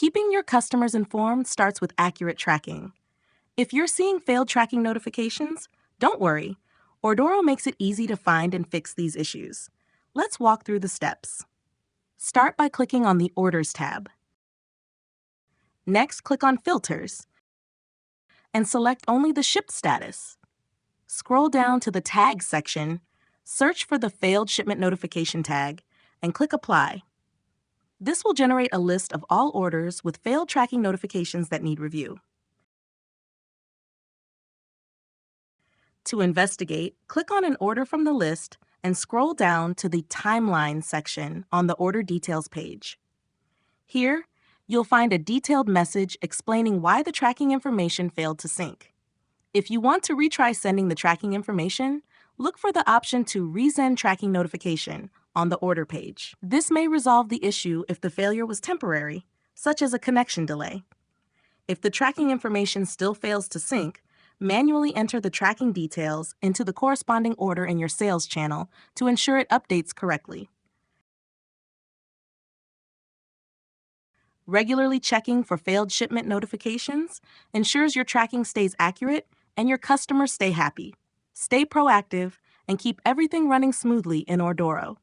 Keeping your customers informed starts with accurate tracking. If you're seeing failed tracking notifications, don't worry. Ordoro makes it easy to find and fix these issues. Let's walk through the steps. Start by clicking on the Orders tab. Next, click on Filters and select only the shipped status. Scroll down to the Tags section, search for the Failed Shipment Notification tag, and click Apply. This will generate a list of all orders with failed tracking notifications that need review. To investigate, click on an order from the list and scroll down to the Timeline section on the Order Details page. Here, you'll find a detailed message explaining why the tracking information failed to sync. If you want to retry sending the tracking information, look for the option to Resend Tracking Notification on the order page. This may resolve the issue if the failure was temporary, such as a connection delay. If the tracking information still fails to sync, manually enter the tracking details into the corresponding order in your sales channel to ensure it updates correctly. Regularly checking for failed shipment notifications ensures your tracking stays accurate and your customers stay happy. Stay proactive and keep everything running smoothly in Ordoro.